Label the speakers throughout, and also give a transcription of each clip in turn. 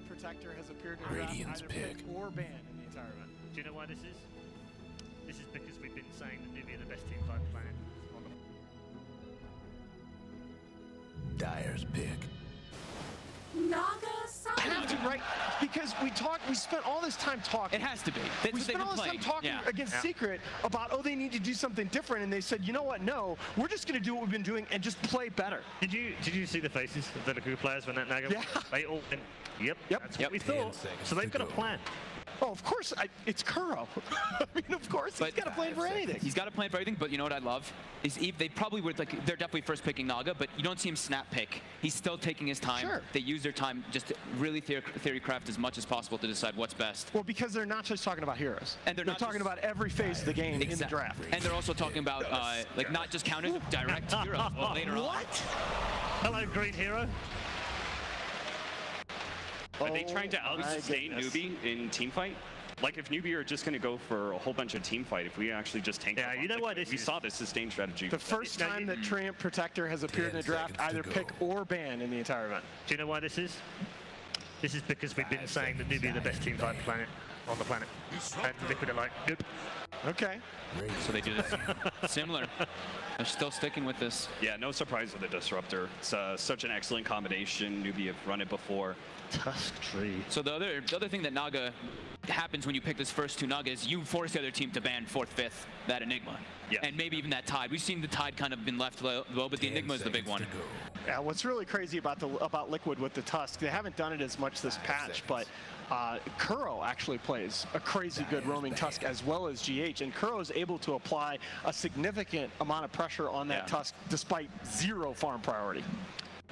Speaker 1: Protector has appeared in either pick or ban in the entire event.
Speaker 2: Do you know why this is? This is because we've been saying that NEWBEE are the best team fight planet on the...
Speaker 3: Dyer's pick.
Speaker 1: I have to, right? Because we spent all this time talking.
Speaker 4: It has to be.
Speaker 1: We spent all this time talking against Secret about, oh, they need to do something different, and they said, you know what? No, we're just going to do what we've been doing and just play better.
Speaker 2: Did you see the faces of the Liquid players when that Naga?
Speaker 1: Yeah.
Speaker 2: They all went, yep. That's what we thought. So they've got a plan.
Speaker 1: Oh, of course, it's Kuro. I mean, of course, he's got a plan for anything.
Speaker 4: He's got a plan for everything, but you know what I love? Is they probably would, like, they're definitely first picking Naga, but you don't see him snap pick. He's still taking his time.
Speaker 1: Sure.
Speaker 4: They use their time just to really theory craft as much as possible to decide what's best.
Speaker 1: Well, because they're not just talking about heroes.
Speaker 4: And they're not
Speaker 1: talking about every phase of the game in the draft.
Speaker 4: And they're also talking about, like, not just counters, but direct heroes later on.
Speaker 1: What?
Speaker 2: Hello, Green Hero.
Speaker 5: Are they trying to out-sustain NEWBEE in teamfight? Like, if NEWBEE are just going to go for a whole bunch of teamfight, if we actually just tank
Speaker 2: you know why this
Speaker 5: we saw this sustained strategy.
Speaker 1: The first time that Treant Protector has appeared in a draft, either pick or ban in the entire event.
Speaker 2: Do you know why this is? This is because we've been saying that NEWBEE are the best team fight planet on the planet. And Liquid are like, nope.
Speaker 1: Okay.
Speaker 4: So they do this similar. They're still sticking with this.
Speaker 5: Yeah, no surprise with the Disruptor. It's such an excellent combination. NEWBEE have run it before.
Speaker 2: Tusk Tree.
Speaker 4: So the other thing that Naga happens when you pick this first two Naga is you force the other team to ban 4th, 5th, that Enigma.
Speaker 5: Yeah.
Speaker 4: And maybe even that Tide. We've seen the Tide kind of been left low, but the Enigma is the big one.
Speaker 1: Yeah, what's really crazy about Liquid with the Tusk, they haven't done it as much this patch, but Kuro actually plays a crazy good roaming Tusk as well as GH, and Kuro is able to apply a significant amount of pressure on that Tusk despite 0 farm priority.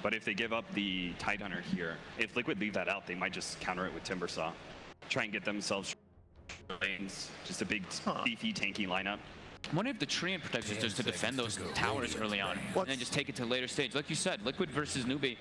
Speaker 5: But if they give up the Tidehunter here, if Liquid leave that out, they might just counter it with Timbersaw. Try and get themselves lanes, just a big, beefy, tanky lineup.
Speaker 4: I wonder if the Treant Protector is just to defend those towers early on, and then just take it to later stage. Like you said, Liquid versus NEWBEE.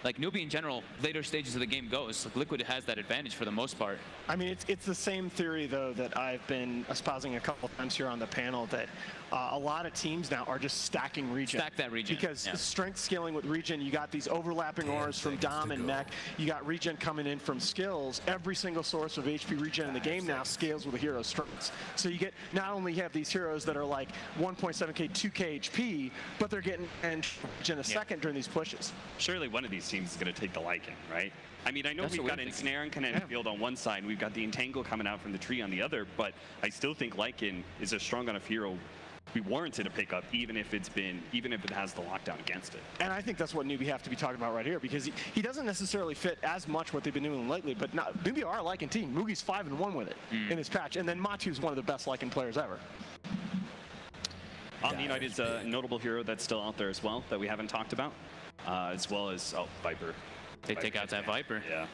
Speaker 4: Like NEWBEE in general, later stages of the game goes. Like Liquid has that advantage for the most part.
Speaker 1: I mean, it's the same theory though that I've been espousing a couple times here on the panel, that a lot of teams now are just stacking regen.
Speaker 4: Stack that regen.
Speaker 1: Because strength scaling with regen, you got these overlapping auras from Dom and Mech. You got regen coming in from skills. Every single source of HP regen in the game now scales with a hero's strengths. So you get, not only have these heroes that are like 1.7k, 2k HP, but they're getting regen a second during these pushes.
Speaker 5: Surely one of these teams is going to take the Lycan, right? I mean, I know we've got Ensnare and Kinetic Field on one side, and we've got the Entangle coming out from the tree on the other, but I still think Lycan is a strong enough hero we warranted a pickup, even if it has the lockdown against it.
Speaker 1: And I think that's what NEWBEE have to be talking about right here, because he doesn't necessarily fit as much what they've been doing lately, but NEWBEE are a Lycan team. Mugi's 5-1 with it in this patch, and then Matu's one of the best Lycan players ever.
Speaker 5: Omni is a notable hero that's still out there as well that we haven't talked about, as well as Viper.
Speaker 4: They take out that Viper.
Speaker 5: Yeah.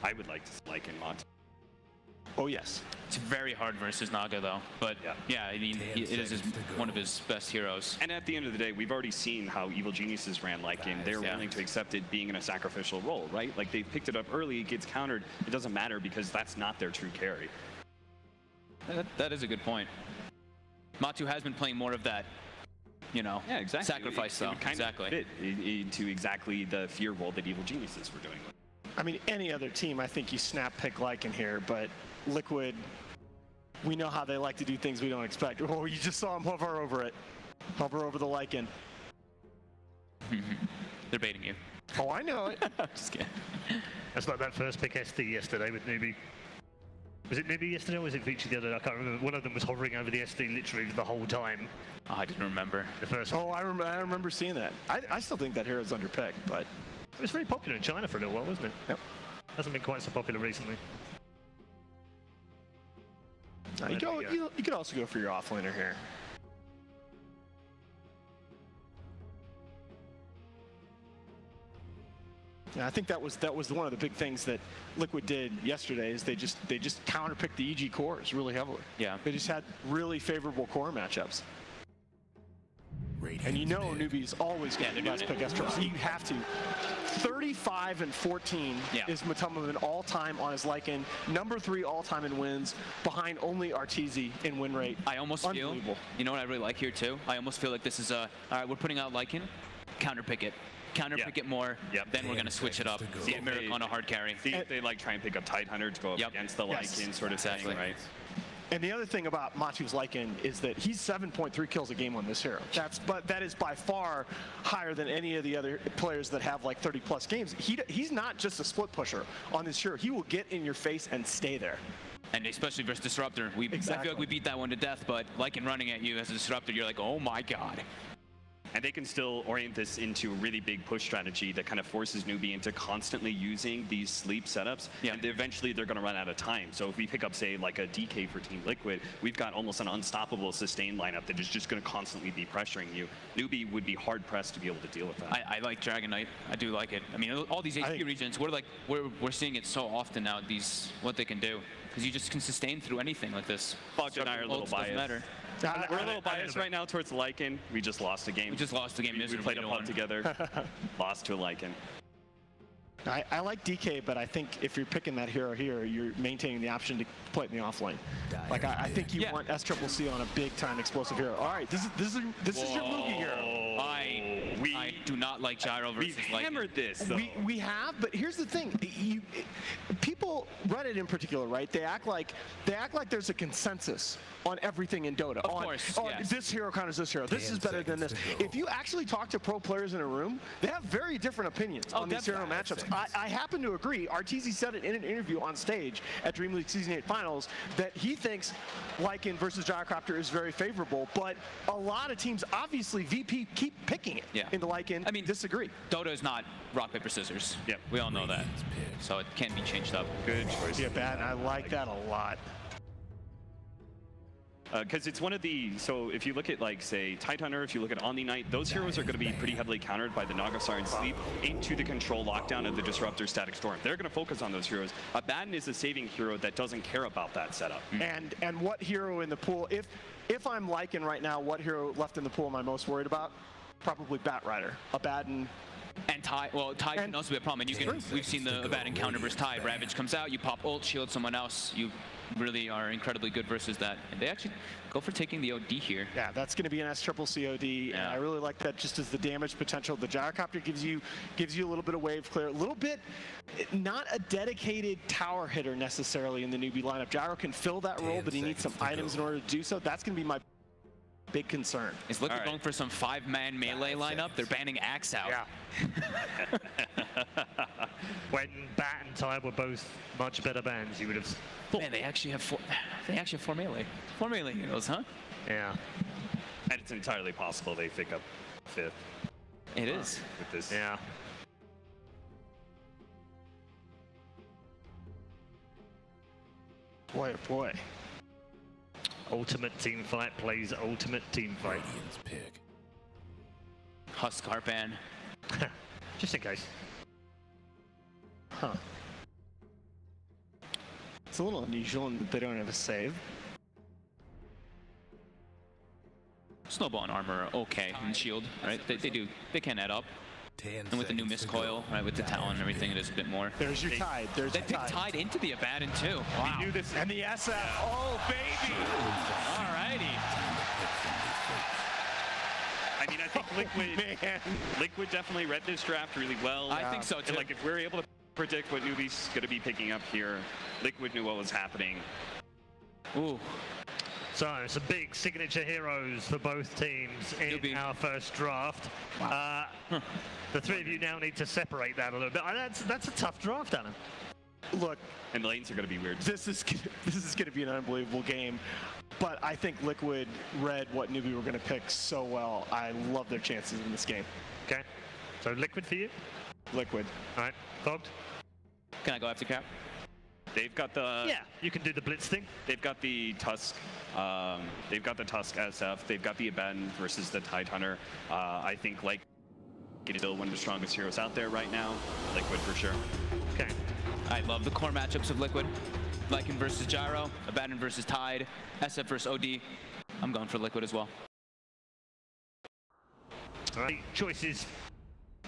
Speaker 5: I would like to see Lycan Matu.
Speaker 1: Oh yes.
Speaker 4: It's very hard versus Naga though, but yeah, I mean, it is one of his best heroes.
Speaker 5: And at the end of the day, we've already seen how Evil Geniuses ran Lycan. They're willing to accept it being in a sacrificial role, right? Like they picked it up early, it gets countered, it doesn't matter because that's not their true carry.
Speaker 4: That is a good point. Matu has been playing more of that, you know, sacrifice though.
Speaker 5: Exactly. Fit into exactly the fear role that Evil Geniuses were doing.
Speaker 1: I mean, any other team, I think you snap pick Lycan here, but Liquid, we know how they like to do things we don't expect. Oh, you just saw him hover over it. Hover over the Lycan.
Speaker 4: They're baiting you.
Speaker 1: Oh, I know it.
Speaker 4: Just kidding.
Speaker 2: That's like that first pick SD yesterday with NEWBEE. Was it NEWBEE yesterday or was it featured the other day? I can't remember. One of them was hovering over the SD literally the whole time.
Speaker 4: Oh, I didn't remember.
Speaker 2: The first
Speaker 1: one. I remember seeing that. I still think that hero's underpicked, but...
Speaker 2: It was very popular in China for a little while, wasn't it?
Speaker 1: Yep.
Speaker 2: Hasn't been quite so popular recently.
Speaker 1: You could also go for your offlaner here. Yeah, I think that was one of the big things that Liquid did yesterday is they just counterpicked the EG cores really heavily.
Speaker 4: Yeah.
Speaker 1: They just had really favorable core matchups. And you know NEWBEE's always going to best pick S-Triple, so you have to. 35 and 14 is Matoma all-time on his Lycan. Number 3 all-time in wins, behind only Arteezy in win rate.
Speaker 4: I almost feel, you know what I really like here too? I almost feel like this is a, all right, we're putting out Lycan, counter pick it. Counter pick it more, then we're going to switch it up. See if Miracle on a hard carry.
Speaker 5: See if they like try and pick up Tidehunter to go up against the Lycan sort of thing, right?
Speaker 1: And the other thing about Matu's Lycan is that he's 7.3 kills a game on this hero. But that is by far higher than any of the other players that have like 30+ games. He's not just a split pusher on this hero. He will get in your face and stay there.
Speaker 4: And especially versus Disruptor. I feel like we beat that one to death, but Lycan running at you as a Disruptor, you're like, oh my god.
Speaker 5: And they can still orient this into a really big push strategy that kind of forces NEWBEE into constantly using these sleep setups. And eventually they're going to run out of time. So if we pick up, say, like a DK for Team Liquid, we've got almost an unstoppable sustain lineup that is just going to constantly be pressuring you. NEWBEE would be hard-pressed to be able to deal with that.
Speaker 4: I like Dragon Knight. I do like it. I mean, all these HP regions, we're seeing it so often now, what they can do. Because you just can sustain through anything like this.
Speaker 5: Fogg and I are a little biased. We're a little biased right now towards Lycan. We just lost a game.
Speaker 4: We just lost a game.
Speaker 5: We played a putt together, lost to a Lycan.
Speaker 1: I like DK, but I think if you're picking that hero here, you're maintaining the option to play it in the offlane. Like I think you want SCCC on a big-time explosive hero. All right, this is your Mugi hero.
Speaker 4: I do not like Gyro versus Lycan.
Speaker 5: We've hammered this, though.
Speaker 1: We have, but here's the thing: people, Reddit in particular, right? They act like there's a consensus on everything in Dota.
Speaker 4: Of course, yes.
Speaker 1: This hero counters this hero. This is better than this. If you actually talk to pro players in a room, they have very different opinions on these hero matchups. I happen to agree. Arteezy said it in an interview on stage at Dream League Season 8 Finals that he thinks Lycan versus Gyrocopter is very favorable, but a lot of teams, obviously VP, keep picking it into Lycan. I mean, disagree.
Speaker 4: Dota is not rock, paper, scissors. Yep. We all know that. So it can be changed up.
Speaker 5: Good choice.
Speaker 1: Yeah, bad. I like that a lot.
Speaker 5: Because it's one of the, so if you look at like, say, Tidehunter, if you look at Omni Knight, those heroes are going to be pretty heavily countered by the Nagasar and Sleep into the control lockdown of the Disruptor Static Storm. They're going to focus on those heroes. Abaddon is a saving hero that doesn't care about that setup.
Speaker 1: And what hero in the pool, if I'm Lycan right now, what hero left in the pool am I most worried about? Probably Batrider. Abaddon.
Speaker 4: And Tide, well, Tide can also be a problem. And we've seen the Abaddon counter versus Tide. Ravage comes out, you pop ult, shield someone else. You really are incredibly good versus that. And they actually go for taking the OD here.
Speaker 1: Yeah, that's going to be an SCCC OD. And I really like that just as the damage potential. The Gyrocopter gives you a little bit of wave clear. A little bit, not a dedicated tower hitter necessarily in the NEWBEE lineup. Gyro can fill that role, but he needs some items in order to do so. That's going to be my big concern.
Speaker 4: Is Liquid going for some 5-man melee lineup? They're banning Axe out.
Speaker 1: Yeah.
Speaker 2: When Bat and Tide were both much better bans, you would have thought.
Speaker 4: Man, they actually have 4 melee. 4 melee heroes, huh?
Speaker 2: Yeah.
Speaker 5: And it's entirely possible they pick up 5th.
Speaker 4: It is.
Speaker 5: With this.
Speaker 2: Yeah.
Speaker 1: Boy, oh boy.
Speaker 2: Ultimate team fight plays ultimate team fight.
Speaker 4: Huskar ban.
Speaker 2: Just in case.
Speaker 1: Huh. It's a little unusual in that they don't have a save.
Speaker 4: Snowball and armor are okay, and shield, right? They can add up. And with the new Miscoil, right, with the Talon and everything, it is a bit more.
Speaker 1: There's your Tide. There's
Speaker 4: they picked Tide into the Abaddon too. Wow.
Speaker 5: We knew this.
Speaker 1: And the SF. Oh, baby.
Speaker 4: Alrighty.
Speaker 5: I mean, I think Liquid definitely read this draft really well.
Speaker 4: I think so too.
Speaker 5: And like, if we're able to predict what NEWBEE's going to be picking up here, Liquid knew what was happening.
Speaker 4: Ooh.
Speaker 2: So, some big signature heroes for both teams in our first draft.
Speaker 4: Wow.
Speaker 2: The three of you now need to separate that a little bit. That's a tough draft, Alan.
Speaker 1: Look,
Speaker 5: and the lanes are going to be weird.
Speaker 1: This is going to be an unbelievable game, but I think Liquid read what NEWBEE were going to pick so well. I love their chances in this game.
Speaker 2: Okay, so Liquid for you?
Speaker 1: Liquid.
Speaker 2: All right, Fogged?
Speaker 4: Can I go after Cap?
Speaker 5: They've got the...
Speaker 2: Yeah, you can do the Blitz thing.
Speaker 5: They've got the Tusk. They've got the Tusk SF. They've got the Abaddon versus the Tidehunter. I think like it is still one of the strongest heroes out there right now. Liquid for sure.
Speaker 2: Okay.
Speaker 4: I love the core matchups of Liquid. Lycan versus Gyro, Abaddon versus Tide, SF versus OD. I'm going for Liquid as well.
Speaker 2: All right, choices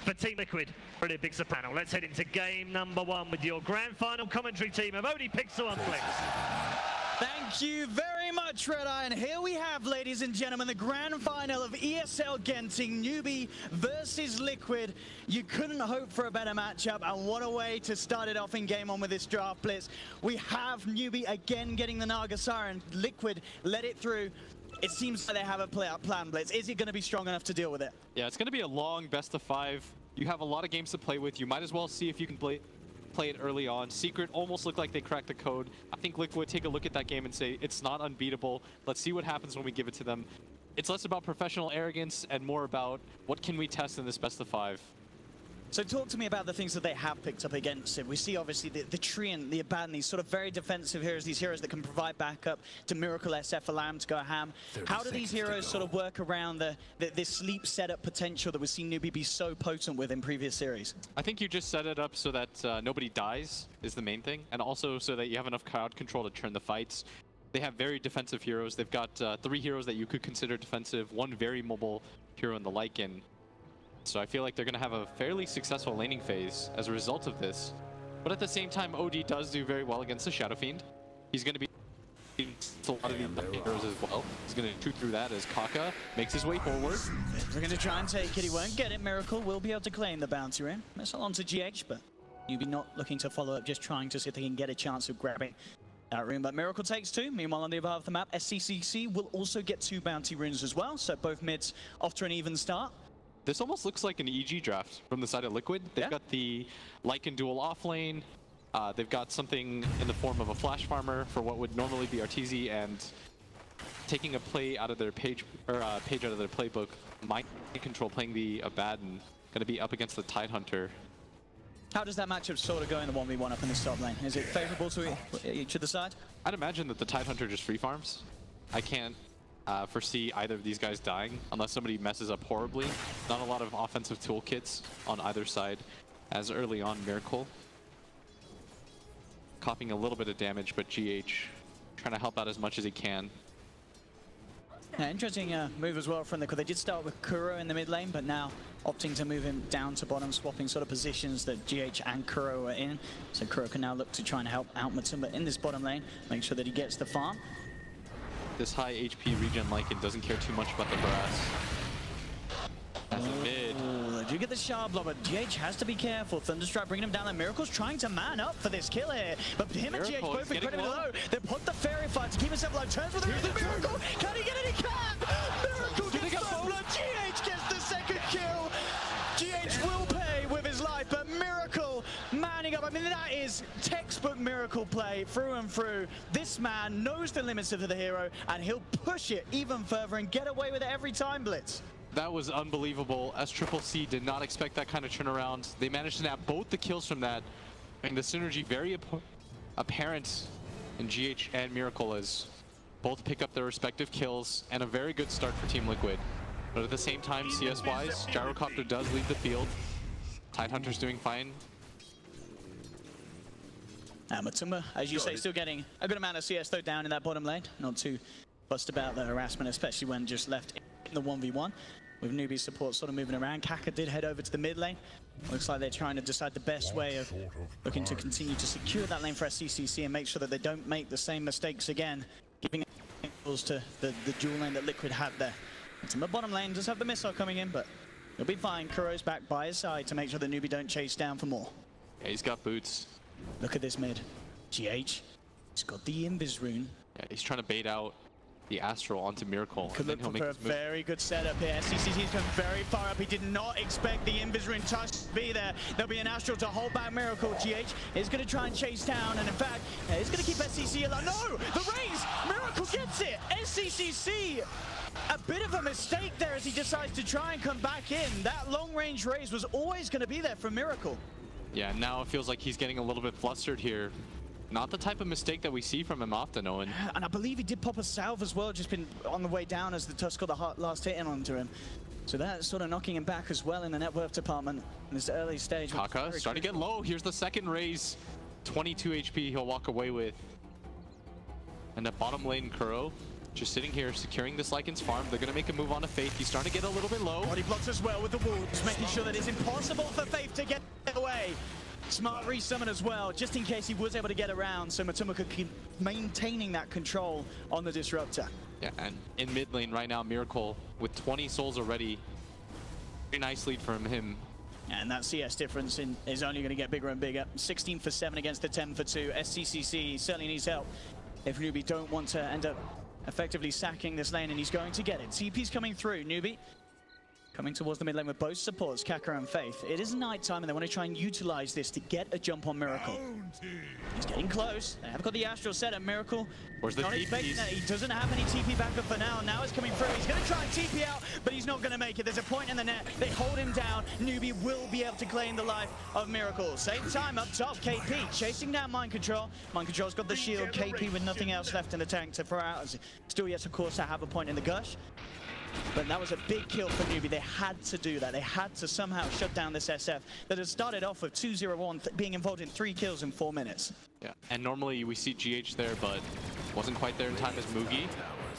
Speaker 2: for Team Liquid. Really big panel. Let's head into game number 1 with your grand final commentary team of Odie, Pixel, and Blitz.
Speaker 3: Thank you very much, Red Eye. And here we have, ladies and gentlemen, the grand final of ESL Genting, NEWBEE versus Liquid. You couldn't hope for a better matchup, and what a way to start it off in game 1 with this draft blitz. We have NEWBEE again getting the Naga Siren. Liquid let it through. It seems like they have a plan, Blitz. Is it going to be strong enough to deal with it?
Speaker 6: Yeah, it's going to be a long best of 5. You have a lot of games to play with. You might as well see if you can play it early on. Secret almost looked like they cracked the code. I think Liquid take a look at that game and say, it's not unbeatable. Let's see what happens when we give it to them. It's less about professional arrogance and more about what can we test in this best of 5.
Speaker 3: So talk to me about the things that they have picked up against him. We see obviously the Treant, the Abaddon, these sort of very defensive heroes, these heroes that can provide backup to Miracle, SF, Alarm to go ham. How do these heroes sort of work around this sleep setup potential that we've seen NEWBEE be so potent with in previous series?
Speaker 6: I think you just set it up so that nobody dies is the main thing, and also so that you have enough crowd control to turn the fights. They have very defensive heroes. They've got 3 heroes that you could consider defensive, 1 very mobile hero in the Lycan. So I feel like they're going to have a fairly successful laning phase as a result of this. But at the same time, OD does do very well against the Shadow Fiend. He's going to be a lot of these heroes as well. He's going to shoot through that as Kaka makes his way forward.
Speaker 3: We're going to try and take it. He won't get it. Miracle will be able to claim the bounty ring. Missile onto GH, but NEWBEE not looking to follow up, just trying to see if they can get a chance of grabbing that rune. But Miracle takes 2. Meanwhile, on the above the map, SCCC will also get 2 bounty runes as well. So both mids off to an even start.
Speaker 6: This almost looks like an EG draft from the side of Liquid. They've got the Lycan dual off lane. They've got something in the form of a flash farmer for what would normally be RTZ, and taking a play out of their page out of their playbook. Mind control playing the Abaddon, going to be up against the Tidehunter.
Speaker 3: How does that matchup sort of go in the 1v1 up in this top lane? Is it favorable to each of the side?
Speaker 6: I'd imagine that the Tidehunter just free farms. I can't foresee either of these guys dying unless somebody messes up horribly. Not a lot of offensive toolkits on either side, as early on Miracle copying a little bit of damage, but GH trying to help out as much as he can.
Speaker 3: Yeah, interesting move as well from Liquid. They did start with Kuro in the mid lane, but now opting to move him down to bottom, swapping sort of positions that GH and Kuro are in. So Kuro can now look to try and help out Matumba in this bottom lane, make sure that he gets the farm.
Speaker 6: This high HP regen Lycan doesn't care too much about the brass. That's a mid.
Speaker 3: Do get the sharp blow, but GH has to be careful. Thunderstrike bringing him down there. Miracle's trying to man up for this kill here, but him and GH both incredibly low. They put the fairy fight to keep himself alive. Turns with the Miracle. Can he get it? He can! Miracle gets the blood. GH gets the second kill. GH will pay with his life, but Miracle manning up. I mean, that is textbook Miracle play through and through. This man knows the limits of the hero, and he'll push it even further and get away with it every time, Blitz.
Speaker 6: That was unbelievable. SCCC did not expect that kind of turnaround. They managed to nab both the kills from that. And the synergy very apparent in GH and Miracle as both pick up their respective kills, and a very good start for Team Liquid. But at the same time, CS-wise, Gyrocopter does leave the field. Tidehunter's doing fine.
Speaker 3: Matumba, as you say, still getting a good amount of CS though down in that bottom lane. Not too fussed about the harassment, especially when just left in the 1v1. With NEWBEE support sort of moving around. Kaka did head over to the mid lane. Looks like they're trying to decide the best way of looking to continue to secure that lane for SCCC and make sure that they don't make the same mistakes again, giving angles to the dual lane that Liquid had there. It's in the bottom lane, does have the missile coming in, but he'll be fine. Kuro's back by his side to make sure that NEWBEE don't chase down for more.
Speaker 6: Yeah, he's got boots.
Speaker 3: Look at this mid. GH, he's got the Invis rune.
Speaker 6: Yeah, he's trying to bait out the Astral onto Miracle.
Speaker 3: Could look for a very good setup here. SCCC's come very far up. He did not expect the Invis rune touch to be there. There'll be an Astral to hold back Miracle. GH is going to try and chase down, and in fact, he's going to keep SCCC alive. No! The raise! Miracle gets it! SCCC! A bit of a mistake there as he decides to try and come back in. That long-range raise was always going to be there for Miracle.
Speaker 6: Yeah, now it feels like he's getting a little bit flustered here. Not the type of mistake that we see from him often, Owen.
Speaker 3: And I believe he did pop a salve as well, just been on the way down as the Tusk got the last hit in onto him. So that's sort of knocking him back as well in the net worth department in this early stage.
Speaker 6: Kaka starting to get low. Here's the second raise. 22 HP he'll walk away with. And the bottom lane Kuro. just sitting here, securing this Lycan's farm. They're going to make a move on to Faith. He's starting to get a little bit low.
Speaker 3: Body blocks as well with the wolves, making sure that it's impossible for Faith to get away. Smart resummon as well, just in case he was able to get around, so Matuma could keep maintaining that control on the Disruptor.
Speaker 6: Yeah, and in mid lane right now, Miracle with 20 souls already. Very nice lead from him.
Speaker 3: And that CS difference is only going to get bigger and bigger. 16 for 7 against the 10 for 2. SCCC certainly needs help if NEWBEE don't want to end up effectively sacking this lane, and he's going to get it. TP's coming through. NEWBEE coming towards the mid lane with both supports, Kaka and Faith. It is night time, and they want to try and utilize this to get a jump on Miracle. He's getting close. They have got the Astral set at Miracle.
Speaker 6: Where's the TP?
Speaker 3: He doesn't have any TP backup for now. Now it's coming through. He's going to try and TP out, but he's not going to make it. There's a point in the net. They hold him down. NEWBEE will be able to claim the life of Miracle. Same time up top, KP chasing down Mind Control. Mind Control's got the shield. KP with nothing else left in the tank to throw out. Still yet, of course, to have a point in the gush. But that was a big kill for NEWBEE. They had to do that. They had to somehow shut down this SF that had started off with 2-0-1, being involved in 3 kills in 4 minutes.
Speaker 6: Yeah, and normally we see GH there, but wasn't quite there in time as Mugi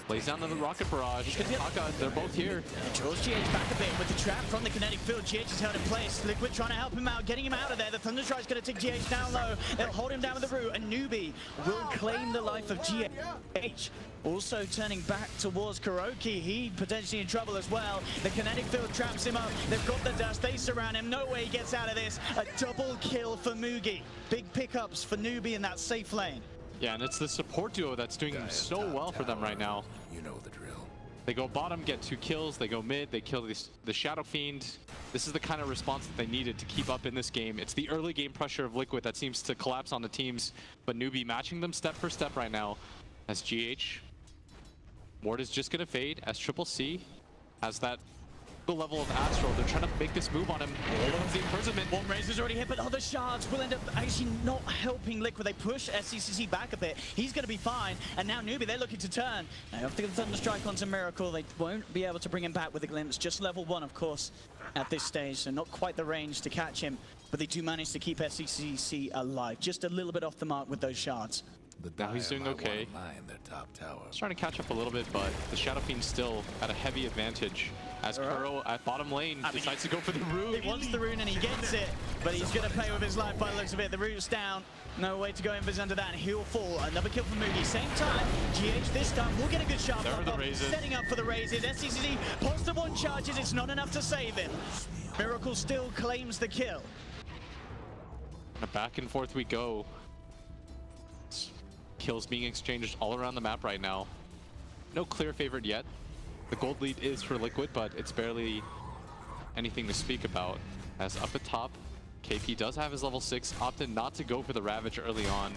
Speaker 6: lays down the rocket barrage. Kaka, they're both here.
Speaker 3: And draws GH back a bit with the trap from the kinetic field. GH is held in place. Liquid trying to help him out, getting him out of there. The Thunderstrike's going to take GH down low. They'll hold him down with the root, and NEWBEE will claim the life of GH. Also turning back towards Kuroki. He potentially in trouble as well. The kinetic field traps him up. They've got the dust. They surround him. No way he gets out of this. A double kill for Mugi. Big pickups for NEWBEE in that safe lane.
Speaker 6: Yeah, and it's the support duo that's doing so well for them right now.
Speaker 7: You know the drill.
Speaker 6: They go bottom, get 2 kills. They go mid, they kill the Shadow Fiend. This is the kind of response that they needed to keep up in this game. It's the early game pressure of Liquid that seems to collapse on the teams, but NEWBEE matching them step for step right now. As GH, Ward is just going to fade, as Triple C has that level of Astral. They're trying to make this move on him. The imprisonment.
Speaker 3: One Razor's already hit, but other shards will end up actually not helping Liquid. They push SCCC back a bit. He's going to be fine. And now NEWBEE, they're looking to turn. They have to get the Thunderstrike onto Miracle. They won't be able to bring him back with a glimpse. Just level 1, of course, at this stage. So not quite the range to catch him. But they do manage to keep SCCC alive. Just a little bit off the mark with those shards.
Speaker 6: Now he's doing okay. He's trying to catch up a little bit, but the Shadow Fiend's still at a heavy advantage as Kuro at bottom lane decides to go for the rune.
Speaker 3: He wants the rune and he gets it, but he's going to pay with his life by the looks of it. The rune's down. No way to go invis under that, and he'll fall. Another kill for Mugi. Same time, GH this time will get a good shot.
Speaker 6: There are the raises.
Speaker 3: Setting up for the raises. SCCC pulls the 1 charges. It's not enough to save him. Miracle still claims the kill.
Speaker 6: Back and forth we go. Kills being exchanged all around the map right now. No clear favorite yet. The gold lead is for Liquid, but it's barely anything to speak about. As up at top, KP does have his level 6, opted not to go for the Ravage early on.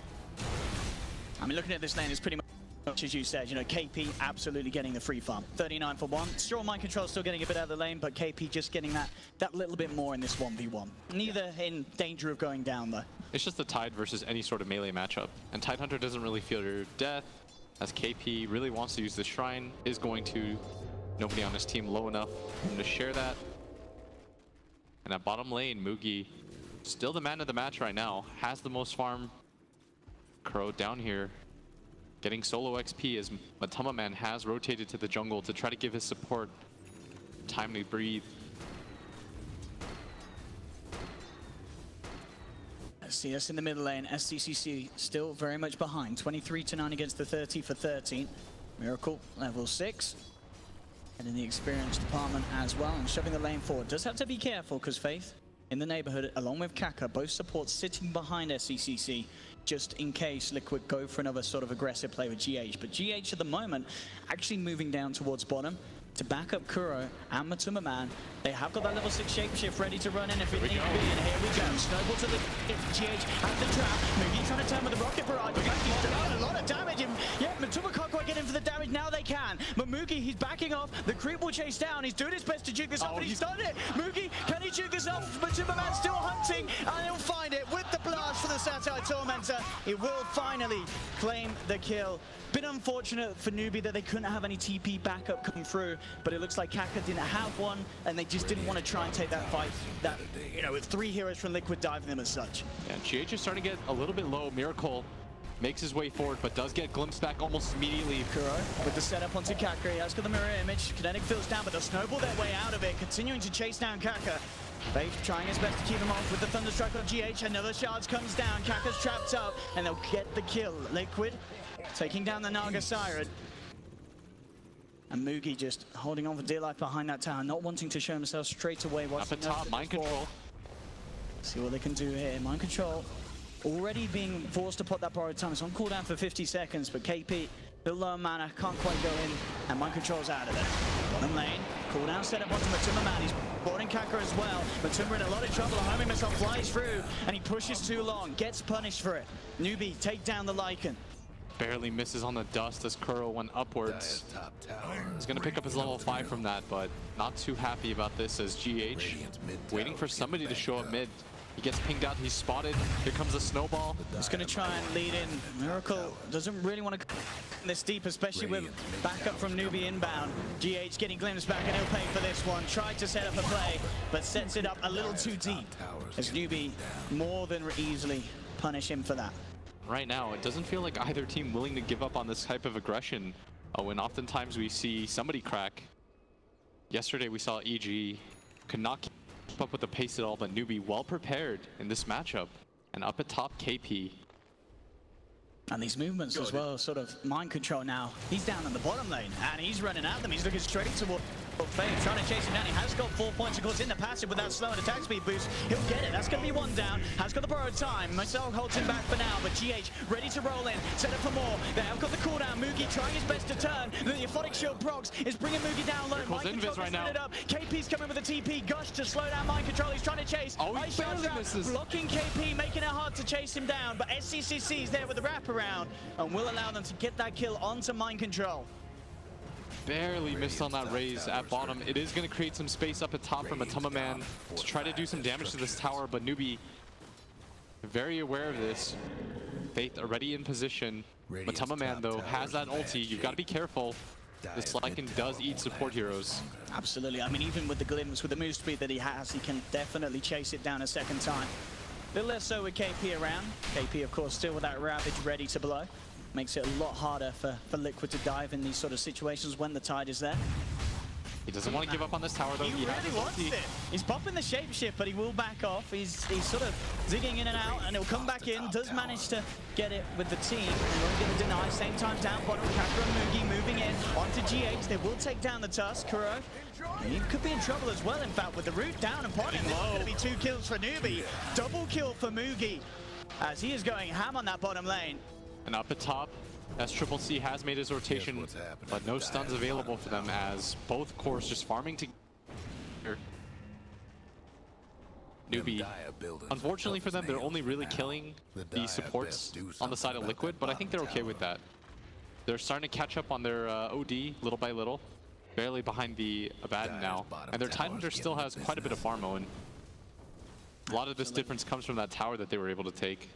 Speaker 3: I mean, looking at this lane is pretty much as you said, you know, KP absolutely getting the free farm. 39 for 1. Strong Mind Control still getting a bit out of the lane, but KP just getting that little bit more in this 1v1. Neither in danger of going down though.
Speaker 6: It's just the Tide versus any sort of melee matchup. And Tidehunter doesn't really fear death, as KP really wants to use the Shrine, is going to. Nobody on his team low enough for him to share that. And at bottom lane, Mugi, still the man of the match right now, has the most farm. Kuro down here, getting solo XP as Matuma Man has rotated to the jungle to try to give his support time to breathe.
Speaker 3: CS in the middle lane, SCCC still very much behind. 23-9 against the 30 for 13. Miracle, level 6. And in the experience department as well, and shoving the lane forward. Does have to be careful, because Faith in the neighborhood, along with Kaka, both supports sitting behind SCCC, just in case Liquid go for another sort of aggressive play with GH. But GH at the moment, actually moving down towards bottom to back up Kuro and Matuma Man. They have got that level 6 shapeshift ready to run in if it needs to be, and here we go. Snowball to the GH at the trap. Mugi trying to turn with the rocket barrage. He's done a lot of damage. And yeah, Matuma can't quite get in for the damage. Now they can. But Mugi, he's backing off. The creep will chase down. He's doing his best to juke this up, but he's done it. Mugi, can he juke this up? Matuma Man still hunting, and he'll find it with the blast for the Satire Tormentor. He will finally claim the kill. Bit unfortunate for NEWBEE that they couldn't have any TP backup come through, but it looks like Kaka didn't have one, and they just didn't want to try and take that fight. That, you know, with 3 heroes from Liquid diving them as such.
Speaker 6: Yeah, GH is starting to get a little bit low. Miracle makes his way forward, but does get glimpsed back almost immediately.
Speaker 3: Kuro with the setup onto Kaka. He has got the mirror image. Kinetic feels down, but they'll snowball their way out of it, continuing to chase down Kaka. Faith trying his best to keep him off with the Thunderstrike on GH. Another Shards comes down. Kaka's trapped up, and they'll get the kill. Liquid taking down the Naga Siren. And Mugi just holding on for dear life behind that tower, not wanting to show himself straight away.
Speaker 6: Up at top, Mind Control.
Speaker 3: See what they can do here. Mind Control already being forced to put that borrowed time. It's on cooldown for 50 seconds, but KP, still low mana, can't quite go in, and Mind Control's out of there. Bottom lane, cooldown set up onto Matuma Man. He's boarding Kaka as well. Matuma in a lot of trouble. A homing missile flies through, and he pushes too long, gets punished for it. NEWBEE take down the Lycan.
Speaker 6: Barely misses on the dust as Kuro went upwards. He's going to pick up his level 5 from that, but not too happy about this as GH waiting for somebody to show up mid. He gets pinged out, he's spotted. Here comes a snowball.
Speaker 3: He's going to try and lead in. Miracle doesn't really want to this deep, especially with backup from NEWBEE inbound. GH getting glimpsed back, and he'll pay for this one. Tried to set up a play, but sets it up a little too deep, as NEWBEE more than easily punish him for that.
Speaker 6: Right now, it doesn't feel like either team willing to give up on this type of aggression when oftentimes we see somebody crack. Yesterday we saw EG could not keep up with the pace at all, but NEWBEE well prepared in this matchup. And up at top, KP.
Speaker 3: And these movements as well, sort of mind control now. He's down in the bottom lane, and he's running at them. He's looking straight toward Faith, trying to chase him down. He has got 4 points, of course, in the passive with that slow and attack speed boost. He'll get it. That's going to be one down. Has got the borrowed time. Marcel holds him back for now, but GH ready to roll in. Set up for more. They have got the cooldown. Mugi trying his best to turn. The Euphonic Shield procs is bringing Mugi down low. Mind control right now. Up. KP's coming with a TP. Gush to slow down Mind Control. He's trying to chase.
Speaker 6: Oh, he barely misses.
Speaker 3: Blocking KP, making it hard to chase him down, but SCCC's there with the wraparound and will allow them to get that kill onto Mind Control.
Speaker 6: Barely missed on that raise at bottom. It is going to create some space up at top from Matuma Man to try to do some damage to this tower, but NEWBEE very aware of this. Faith already in position. Matuma Man, though, has that ulti. You've got to be careful. This Lycan does eat support heroes.
Speaker 3: Absolutely. I mean, even with the glimpse, with the move speed that he has, he can definitely chase it down a second time. A little less so with KP around. KP, of course, still with that Ravage ready to blow. Makes it a lot harder for Liquid to dive in these sort of situations when the tide is there.
Speaker 6: He doesn't want to give up on this tower, though.
Speaker 3: He really wants it. He's popping the shapeshift, but he will back off. He's sort of zigging in and out, and he'll come back in. Does manage to get it with the team. And won't get a deny. Same time down bottom. Kaka and Mugi moving in onto GH. They will take down the Tusk. Kuro. He could be in trouble as well, in fact, with the root down and bottom. There's going to be 2 kills for NEWBEE. Double kill for Mugi, as he is going ham on that bottom lane.
Speaker 6: And up at top, SCCC has made his rotation, but no stuns available for them as both cores just farming together. NEWBEE, unfortunately for them, they're only really killing the supports on the side of Liquid, but I think they're okay with that. They're starting to catch up on their OD little by little, barely behind the Abaddon now, and their Tidehunter still has quite a bit of farm own. A lot of this difference comes from that tower that they were able to take.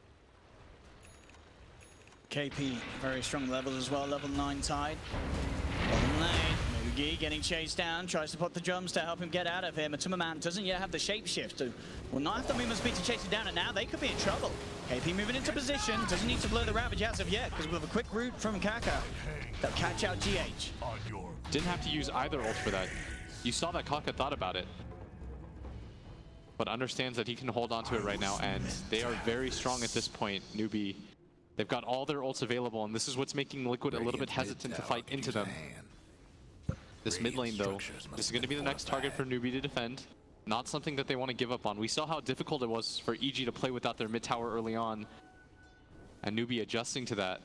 Speaker 3: KP, very strong levels as well, level 9 Tide. Bottom lane, Mugi getting chased down, tries to put the drums to help him get out of here. Matuma Man doesn't yet have the shapeshift, so will not have the movement speed to chase it down, and now they could be in trouble. KP moving into position, doesn't need to blow the Ravage as of yet, because we have a quick route from Kaka. They'll catch out GH.
Speaker 6: Didn't have to use either ult for that. You saw that Kaka thought about it, but understands that he can hold on to it right now, and they are very strong at this point, NEWBEE. They've got all their ults available, and this is what's making Liquid a little bit hesitant to fight into them. This mid lane, though, this is going to be the next target for NEWBEE to defend. Not something that they want to give up on. We saw how difficult it was for EG to play without their mid tower early on, and NEWBEE adjusting to that.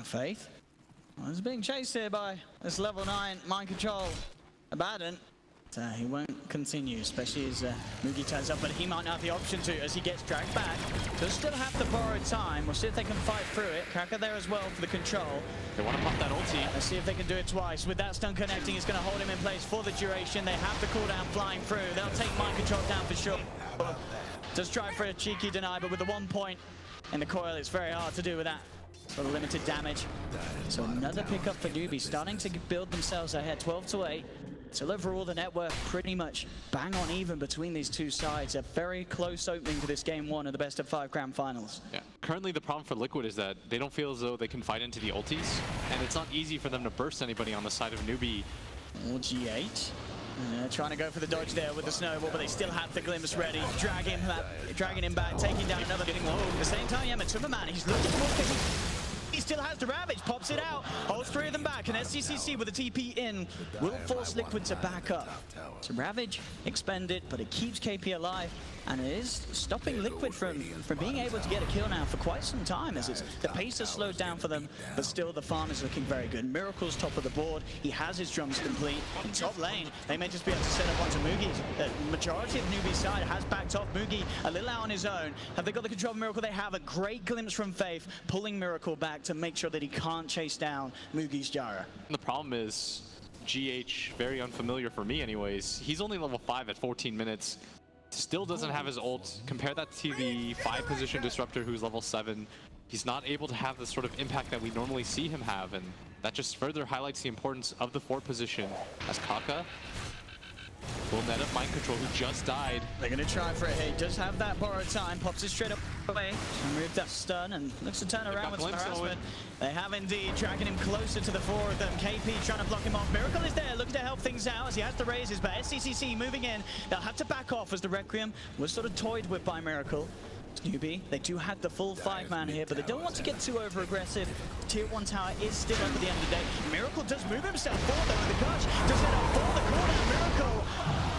Speaker 3: Faith is being chased here by this level 9 Mind Control Abaddon. He won't continue, especially as Mugi ties up, but he might not have the option to as he gets dragged back. Does still have the borrowed time. We'll see if they can fight through it. Kaka there as well for the control.
Speaker 6: They want to pop that ulti.
Speaker 3: Let's see if they can do it twice. With that stun connecting, it's going to hold him in place for the duration. They have the cooldown flying through. They'll take Mind Control down for sure. Does try for a cheeky deny, but with the 1 point in the coil, it's very hard to do with that sort of limited damage. So another pickup for NEWBEE, starting to build themselves ahead, 12-8. So overall, the net worth pretty much bang on even between these two sides. A very close opening to this game 1 of the best of 5 grand finals.
Speaker 6: Yeah. Currently, the problem for Liquid is that they don't feel as though they can fight into the ultis, and it's not easy for them to burst anybody on the side of NEWBEE.
Speaker 3: Or G8. Trying to go for the dodge there with the snowball, but they still have the glimpse ready. Dragging him back, taking down another. Getting low. At the same time, yeah, Matuma, he's looking towards. He still has the Ravage, pops it out, holds 3 of them back, and SCCC with a TP in will force Liquid to back up. So Ravage expended, but it keeps KP alive, and it is stopping Liquid from being able to get a kill now for quite some time, as the pace has slowed down for them, but still the farm is looking very good. Miracle's top of the board, he has his drums complete. In top lane, they may just be able to set up onto Mugi. The majority of NEWBEE's side has backed off. Mugi a little out on his own. Have they got the control of Miracle? They have. A great glimpse from Faith, pulling Miracle back to make sure that he can't chase down Mugi's Jara.
Speaker 6: And the problem is, GH, very unfamiliar for me anyways, he's only level 5 at 14 minutes. Still doesn't have his ult. Compare that to the 5 position Disruptor who's level 7. He's not able to have the sort of impact that we normally see him have, and that just further highlights the importance of the 4 position as Kaka will net up Mind Control, who just died.
Speaker 3: They're going to try for it here. He does have that borrowed time. Pops it straight up away. Removed that stun and looks to turn around with some harassment. They have indeed, dragging him closer to the 4 of them. KP trying to block him off. Miracle is there, looking to help things out as he has the raises, but SCCC moving in. They'll have to back off as the Requiem was sort of toyed with by Miracle. NEWBEE, they do have the full 5-man here, but they don't want to get too over-aggressive. Tier 1 tower is still up at the end of the day. Miracle does move himself forward though with the clutch. Does head up for the corner. Miracle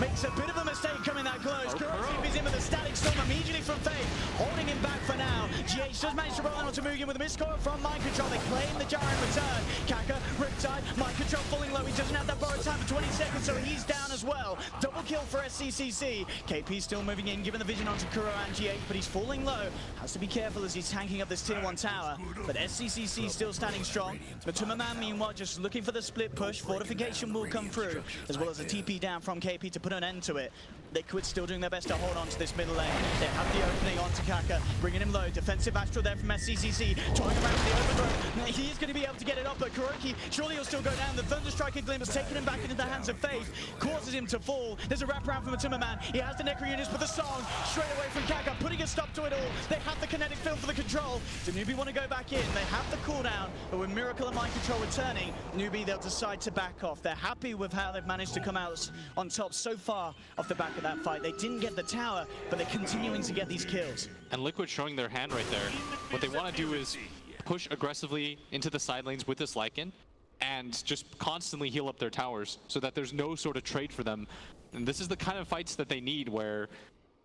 Speaker 3: makes a bit of a mistake coming that close. Kuro is in with a static storm immediately from Faith, holding him back for now. GH does manage to roll onto Mugen with a miscall from Mind Control. They claim the jar in return. Kaka, Riptide, Mind Control falling low. He doesn't have that borrowed time for 20 seconds, so he's down as well. Double kill for SCCC. KP still moving in, giving the vision onto Kuro and GH, but he's falling low. Has to be careful as he's tanking up this tier 1 tower. But SCCC still standing strong. Matuma Man, meanwhile, just looking for the split push. Fortification will come through, as well as a TP down from KP to put an end to it. Liquid still doing their best to hold on to this middle lane. They have the opening onto Kaka, bringing him low. Defensive Astral there from SCCC, toying around with the overthrow. He is going to be able to get it up, but Kuroki, surely he'll still go down. The Thunderstriker Glimpse taking him back into the hands of Faith, causes him to fall. There's a wraparound from Matuma Man. He has the Necro units, but the song straight away from Kaka, putting a stop to it all. They have the kinetic field for the control. Do NEWBEE want to go back in? They have the cooldown, but with Miracle and Mind Control returning, NEWBEE, they'll decide to back off. They're happy with how they've managed to come out on top so far off the back of that fight. They didn't get the tower, but they're continuing to get these kills.
Speaker 6: And Liquid showing their hand right there. What they want to do is push aggressively into the side lanes with this Lycan and just constantly heal up their towers so that there's no sort of trade for them. And this is the kind of fights that they need, where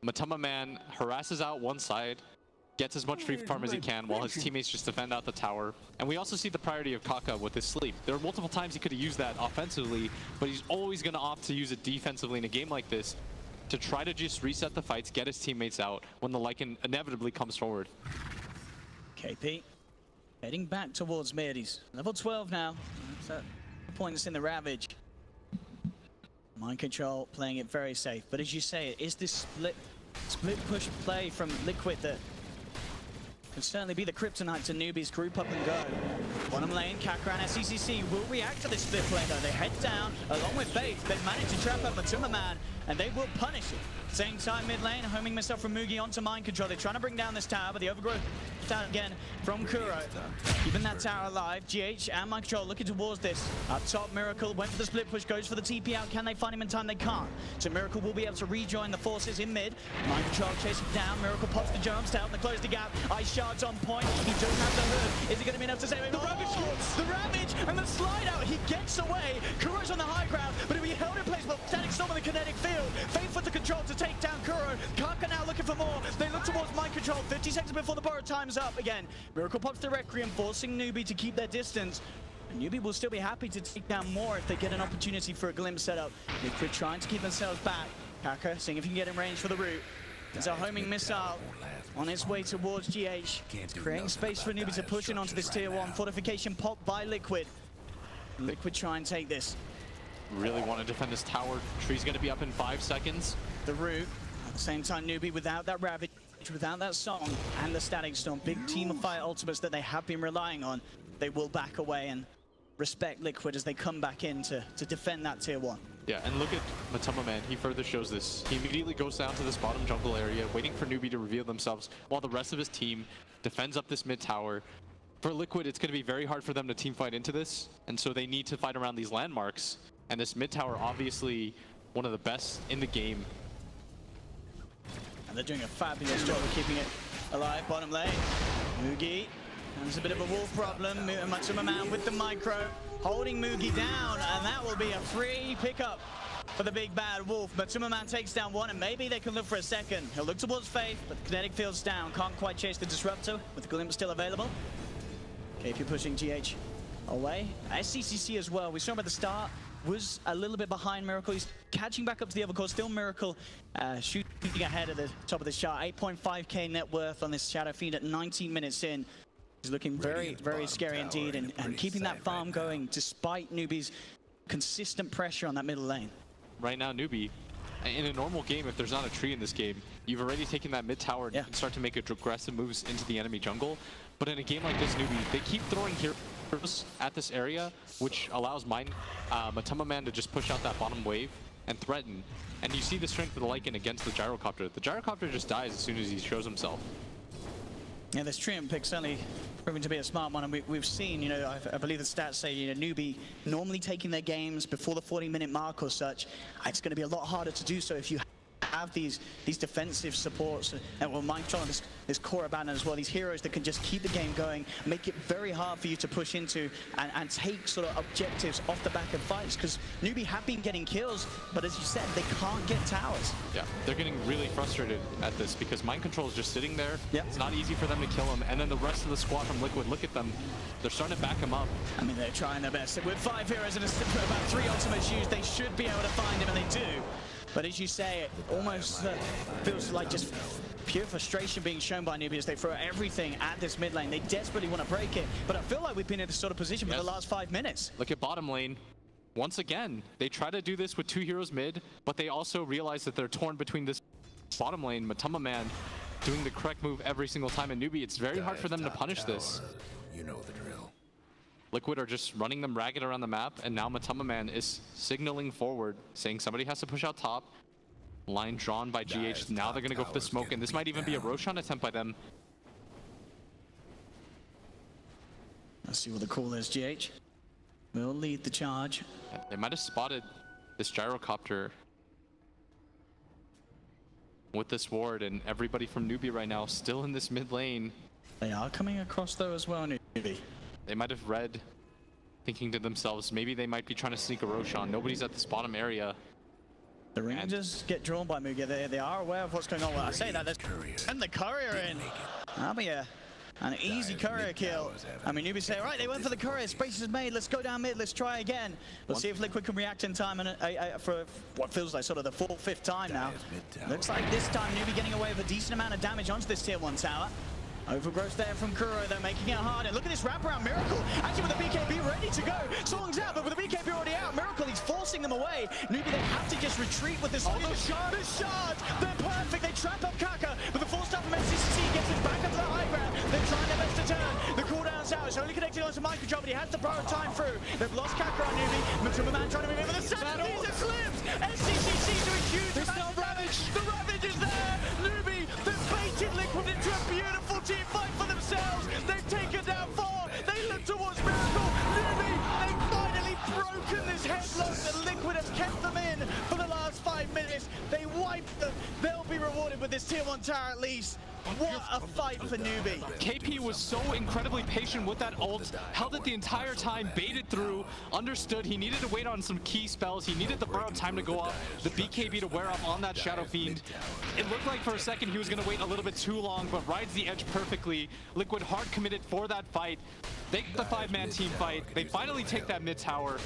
Speaker 6: Matuma Man harasses out one side, gets as much free farm as he can while his teammates just defend out the tower. And we also see the priority of Kaka with his sleep. There are multiple times he could have used that offensively, but he's always going to opt to use it defensively in a game like this to try to just reset the fights, get his teammates out when the Lycan inevitably comes forward.
Speaker 3: KP heading back towards mid. He's level 12 now. So points in the Ravage. Mind Control playing it very safe. But as you say, it is this split push play from Liquid that can certainly be the kryptonite to NEWBEE's group up and go. Bottom lane, Kaka and SCCC will react to this split play though. They head down along with Faith. They've managed to trap up Matuma Man, and they will punish it. Same time mid lane, homing missile from Mugi onto Mind Control. They're trying to bring down this tower, but the overgrowth down again from Kuro. Keeping that tower alive. GH and Mind Control looking towards this. Up top, Miracle went for the split push, goes for the TP out. Can they find him in time? They can't. So Miracle will be able to rejoin the forces in mid. Mind Control chasing down. Miracle pops the jumps to help them close the gap. Ice Shard's on point. He does have the hood. Is he going to be enough to save him? The Ravage and the slide out. He gets away. Kuro's on the high ground, but if he held in place, but static storm in the kinetic field. Faith with the control to take down Kuro. Kaka now looking for more. They look towards Mind Control. 50 seconds before the borrowed time's up again. Miracle pops the Requiem, forcing NEWBEE to keep their distance. And NEWBEE will still be happy to take down more if they get an opportunity for a glimpse setup. Liquid trying to keep themselves back. Kaka seeing if he can get in range for the root. There's a homing missile on its way towards GH, creating space for NEWBEE to push in onto this tier 1. Fortification popped by Liquid. Liquid try and take this.
Speaker 6: Really want to defend this tower. Tree's going to be up in 5 seconds.
Speaker 3: The root. At the same time, NEWBEE without that Ravage, without that song, and the static storm, big team of fire ultimates that they have been relying on, they will back away and respect Liquid as they come back in to defend that tier 1.
Speaker 6: Yeah, and look at Matuma Man. He further shows this. He immediately goes down to this bottom jungle area, waiting for NEWBEE to reveal themselves, while the rest of his team defends up this mid tower. For Liquid, it's going to be very hard for them to team fight into this, and so they need to fight around these landmarks. And this mid tower, obviously one of the best in the game.
Speaker 3: And they're doing a fabulous job of keeping it alive. Bottom lane, Mugi. There's a bit of a wolf problem. Matuma Man with the micro, holding Mugi down, and that will be a free pickup for the big bad wolf. Matuma Man takes down one, and maybe they can look for a second. He'll look towards Faith, but the kinetic field's down. Can't quite chase the Disruptor with the Glimpse still available. KP pushing GH away. SCCC as well. We saw him at the start. Was a little bit behind Miracle. He's catching back up to the other core. Still Miracle shooting ahead at the top of the chart. 8.5k net worth on this Shadow Fiend at 19 minutes in. He's looking very, very scary indeed, and keeping that farm going despite NEWBEE's consistent pressure on that middle lane.
Speaker 6: Right now, NEWBEE, in a normal game, if there's not a tree in this game, you've already taken that mid tower and start to make aggressive moves into the enemy jungle. But in a game like this, NEWBEE, they keep throwing heroes at this area, which allows Matuma Man to just push out that bottom wave and threaten. And you see the strength of the Lycan against the Gyrocopter. The Gyrocopter just dies as soon as he shows himself.
Speaker 3: Yeah, this Treant pick certainly proving to be a smart one, and we've seen, you know, I believe the stats say, you know, NEWBEE normally taking their games before the 40-minute mark or such. It's going to be a lot harder to do so if you have these defensive supports, and well, mind control this core abandon as well, these heroes that can just keep the game going, make it very hard for you to push into and take sort of objectives off the back of fights, because NEWBEE have been getting kills, but as you said, they can't get towers.
Speaker 6: Yeah, they're getting really frustrated at this because mind control is just sitting there.
Speaker 3: Yep.
Speaker 6: It's not easy for them to kill him, and then the rest of the squad from Liquid, look at them. They're starting to back him up.
Speaker 3: I mean, they're trying their best. With 5 heroes and about 3 ultimates used, they should be able to find him, and they do. But as you say, it almost feels like just pure frustration being shown by NEWBEE as they throw everything at this mid lane. They desperately want to break it, but I feel like we've been in this sort of position for the last 5 minutes.
Speaker 6: Look at bottom lane. Once again, they try to do this with 2 heroes mid, but they also realize that they're torn between this bottom lane, Matuma Man doing the correct move every single time, and NEWBEE, it's very hard for them to punish this.
Speaker 7: You know the drill.
Speaker 6: Liquid are just running them ragged around the map, and now Matuma Man is signaling forward, saying somebody has to push out top. Line drawn by GH. Now they're going to go for the smoke, and this might even be a Roshan attempt by them.
Speaker 3: Let's see what the call is. GH will lead the charge.
Speaker 6: Yeah, they might have spotted this Gyrocopter with this ward, and everybody from NEWBEE right now still in this mid lane.
Speaker 3: They are coming across though as well, NEWBEE.
Speaker 6: They might have read, thinking to themselves, maybe they might be trying to sneak a Roshan. Nobody's at this bottom area.
Speaker 3: The Rangers get drawn by Mugi. They are aware of what's going on. Well, I say that, and the courier in. That'll be an easy courier kill. I mean, NEWBEE say, right, they went for the courier. Space is made. Let's go down mid. Let's try again. We'll see if Liquid can react in time and for what feels like sort of the 4th, 5th time now. Looks like this time NEWBEE getting away with a decent amount of damage onto this tier 1 tower. Overgrowth there from Kuro, they're making it hard. And look at this wraparound Miracle, actually with the BKB ready to go. Song's out, but with the BKB already out, Miracle, he's forcing them away. NEWBEE, they have to just retreat with this. Oh, the shards, they're perfect. They trap up Kaka, but the 4-star from SCCC gets it back up to the high ground. They're trying their best to turn. The cooldown's out, it's only connected onto mind control, but he has to borrow time through. They've lost Kaka on NEWBEE. Matuma Man trying to move in with the sand. These are clips. SCCC doing huge amount of damage. The Ravage is there. NEWBEE, they've baited Liquid into a beautiful team fight for themselves. They've taken down 4. They look towards Miracle. NEWBEE, they've finally broken this headlock that Liquid has kept them in for the last 5 minutes. They wiped them. They'll be rewarded with this tier 1 tower at least. What a fight for NEWBEE.
Speaker 6: KP was so incredibly patient with that ult, held it the entire time, baited through, understood he needed to wait on some key spells, he needed the borrowed time to go up, the BKB to wear off on that Shadow Fiend. It looked like for a second he was going to wait a little bit too long, but rides the edge perfectly. Liquid hard committed for that fight. They get the 5-man team fight. They finally take that mid tower.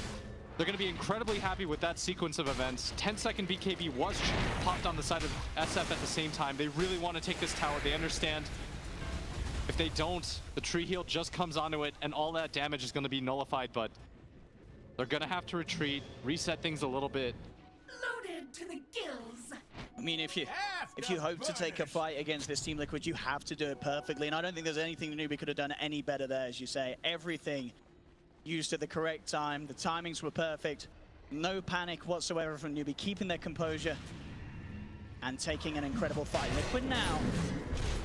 Speaker 6: They're going to be incredibly happy with that sequence of events. 10-second BKB was popped on the side of SF at the same time. They really want to take this tower. They understand if they don't, the tree heal just comes onto it and all that damage is going to be nullified, but they're going to have to retreat, reset things a little bit.
Speaker 8: Loaded to the gills.
Speaker 3: I mean, if you hope to take a fight against this Team Liquid, you have to do it perfectly, and I don't think there's anything NEWBEE could have done any better there, as you say. Everything used at the correct time, the timings were perfect. No panic whatsoever from NEWBEE, keeping their composure and taking an incredible fight. Liquid now.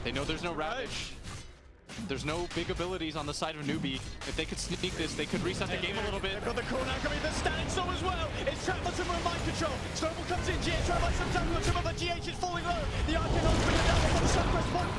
Speaker 6: They know there's no Ravage. There's no big abilities on the side of NEWBEE. If they could sneak this, they could reset the game a little bit.
Speaker 3: They've got the cooldown coming, the static storm as well. It's trapped Matuma with mind control. Snowball comes in, GH trying to buy some time with Matuma, but GH is falling low. The Arcane Arms bring it down for the Sunquest point.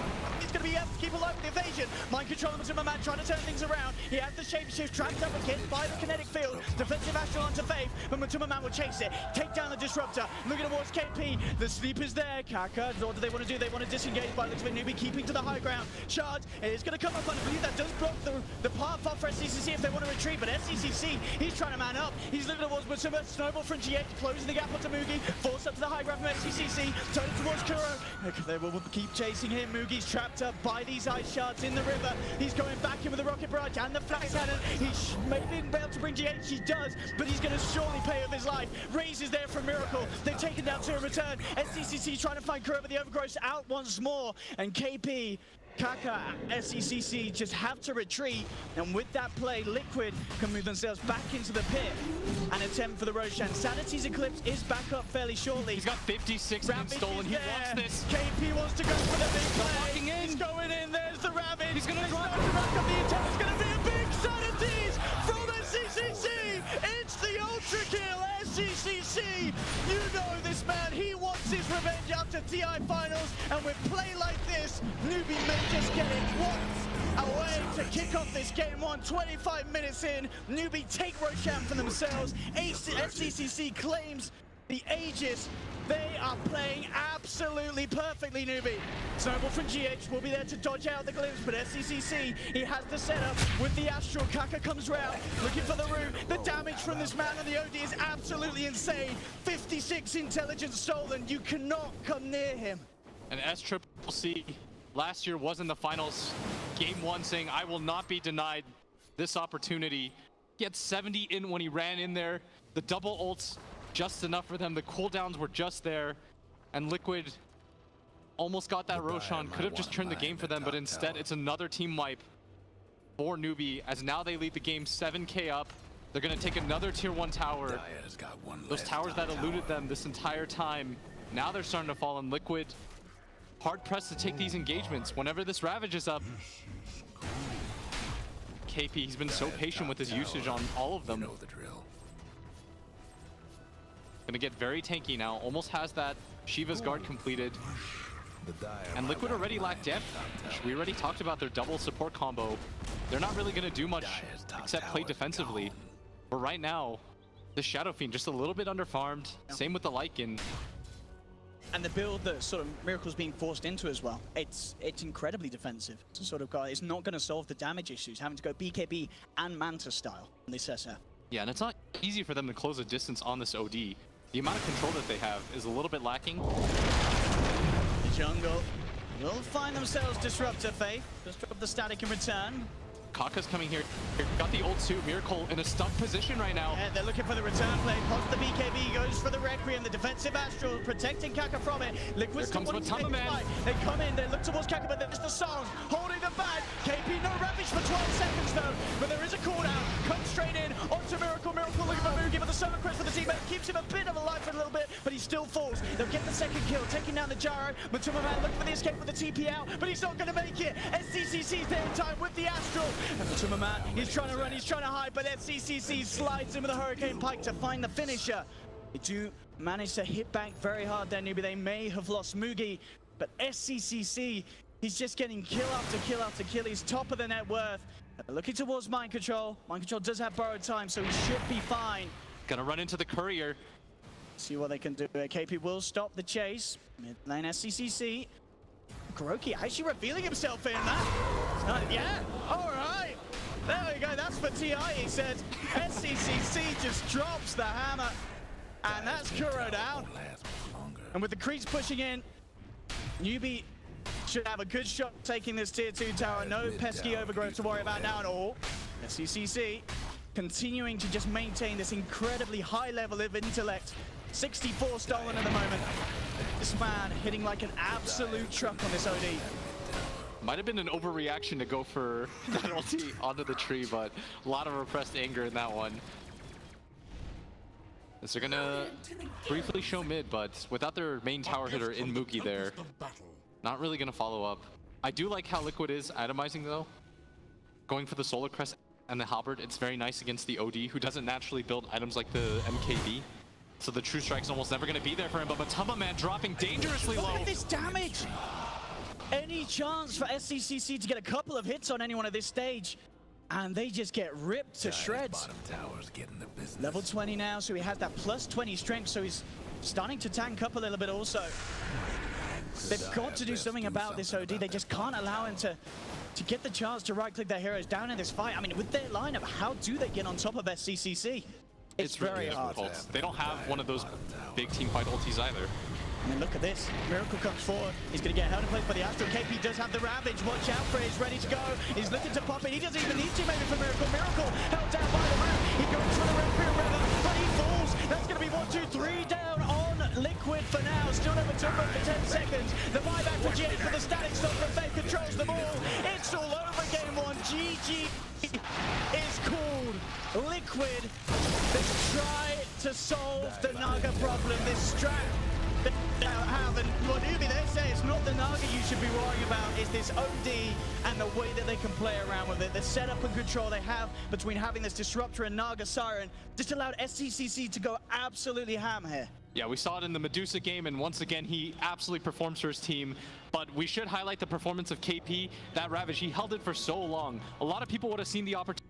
Speaker 3: He's going to be able to keep alive with the evasion. Mind control of Matuma Man trying to turn things around. He has the shapeshift trapped up again by the kinetic field. Defensive Astral onto Faith, but Matuma Man will chase it. Take down the Disruptor. Looking towards KP. The sleep is there. Kaka, what do they want to do? They want to disengage by the looks of it. NEWBEE keeping to the high ground. Shard is going to come up. I believe that does block the path up for SCCC if they want to retreat, but SCCC, he's trying to man up. He's looking towards Matuma. Snowball from GH, closing the gap onto Mugi. Forced up to the high ground from SCCC. Turning towards Kuro. They will keep chasing him. Mugi's trapped up by these ice shards in the river. He's going back in with the rocket barrage and the flag cannon. He's maybe been able to bring GH. He does, but he's going to surely pay with his life. Raze is there for a miracle. They've taken down two in return. SCCC trying to find Kuro, but the overgrowth's out once more. And KP, Kaka, SCCC just have to retreat, and with that play, Liquid can move themselves back into the pit and attempt for the Roshan. Sanity's Eclipse is back up fairly shortly.
Speaker 6: He's got 56 and stolen. He wants this.
Speaker 3: KP wants to go for the big play. He's going in. There's the Ravage. He's going to drop to rack up the attack. It's going to be a big Sanity's from SCCC. It's the ultra kill. SCCC. You know this man. He wants his revenge after TI finals, and with play like this, NEWBEE may just get it once away to kick off this game one. 25 minutes in, NEWBEE take Roshan for themselves. SCCC claims the Aegis. They are playing absolutely perfectly, NEWBEE. Snowball from GH will be there to dodge out the glimpse, but SCCC, he has the setup with the Astral. Kaka comes round, looking for the root. The damage from this man on the OD is absolutely insane. 56 intelligence stolen. You cannot come near him.
Speaker 6: And SCCC last year was in the finals, game one, saying, I will not be denied this opportunity. He had 70 in when he ran in there. The double ults, just enough for them. The cooldowns were just there. And Liquid almost got that Roshan. Could have just turned the game for them, but instead it's another team wipe for NEWBEE, as now they lead the game 7K up. They're going to take another tier 1 tower. Those towers that eluded them this entire time, now they're starting to fall in. Liquid hard pressed to take these engagements. Whenever this Ravage is up, KP, he's been so patient with his usage on all of them. Gonna get very tanky now. Almost has that Shiva's guard completed. And Liquid already lack depth. We already talked about their double support combo. They're not really gonna do much except play defensively. But right now, the Shadow Fiend just a little bit underfarmed. Same with the Lycan.
Speaker 3: And the build that sort of Miracle's being forced into as well, it's incredibly defensive. It's a sort of guy, it's not going to solve the damage issues, having to go BKB and Manta style in this SF.
Speaker 6: Yeah, and it's not easy for them to close a distance on this OD. The amount of control that they have is a little bit lacking.
Speaker 3: The jungle will find themselves Disruptor, Faith. Disrupt the static in return.
Speaker 6: Kaka's coming here. Got the ult too. Miracle in a stuck position right now.
Speaker 3: Yeah, they're looking for the return play. Pops the BKB, goes for the Requiem. The defensive Astral protecting Kaka from it. Liquid's
Speaker 6: Here comes Matuma Man.
Speaker 3: They come in, they look towards Kaka, but there's the song holding them back. KP no Ravage for 12 seconds though, but there is a cooldown. Comes straight in onto Miracle. Miracle looking for Mugi, but the Summer Crest for the teammate keeps him a bit of a life for a little bit, but he still falls. They'll get the second kill, taking down the Gyro. Matuma Man looking for the escape with the TP out, but he's not going to make it. SCCC's there in time with the Astral. And Matuma Man, he's trying to run, he's trying to hide, but SCCC slides in with a Hurricane Pike to find the finisher. They do manage to hit back very hard there, NEWBEE. They may have lost Mugi, but SCCC, he's just getting kill after kill after kill. He's top of the net worth. Looking towards Mind Control. Mind Control does have borrowed time, so he should be fine.
Speaker 6: Gonna run into the courier.
Speaker 3: See what they can do. KP will stop the chase. Mid lane SCCC. Kuroki actually revealing himself in that. Yeah, all right. There we go, that's for TI, he said. SCCC just drops the hammer. And that's Kuro down. And with the creeps pushing in, NEWBEE should have a good shot taking this tier 2 tower. No pesky overgrowth to worry about now at all. SCCC continuing to just maintain this incredibly high level of intellect. 64 stolen at the moment. This man hitting like an absolute truck on this OD.
Speaker 6: Might have been an overreaction to go for that ulti onto the tree, but a lot of repressed anger in that one. As they're gonna briefly show mid, but without their main tower hitter in Mookie there, not really gonna follow up. I do like how Liquid is itemizing though. Going for the Solar Crest and the Halberd, it's very nice against the OD, who doesn't naturally build items like the MKB. So the True Strike's almost never gonna be there for him, but Matumba Man dropping dangerously low.
Speaker 3: Look at this damage! Any chance for SCCC to get a couple of hits on anyone at this stage? And they just get ripped to shreds. Level 20 now, so he has that plus 20 strength, so he's starting to tank up a little bit also. They've got to do something about this OD. They just can't allow him to get the chance to right-click their heroes down in this fight. I mean, with their lineup, how do they get on top of SCCC? It's very hard.
Speaker 6: They don't have one of those big team fight ultis either.
Speaker 3: And then look at this. Miracle comes forward. He's going to get held in place by the Astro. KP does have the Ravage. Watch out for it. He's ready to go. He's looking to pop it. He doesn't even need to maybe for Miracle. Miracle held down by the man. He goes for the Red Fear River, but he falls. That's going to be 1, 2, 3 down on Liquid for now. Still over Tumba for 10 seconds. The buyback for Jake for the static stop from Faye controls the ball. It's all over game 1. GG is called. Liquid, let's try to solve the Naga problem. This strat have, and what NEWBEE, they say it's not the Naga you should be worrying about, it's this OD and the way that they can play around with it. The setup and control they have between having this Disruptor and Naga Siren just allowed SCCC to go absolutely ham here.
Speaker 6: Yeah, we saw it in the Medusa game, and once again, he absolutely performs for his team. But we should highlight the performance of KP. That Ravage, he held it for so long. A lot of people would have seen the opportunity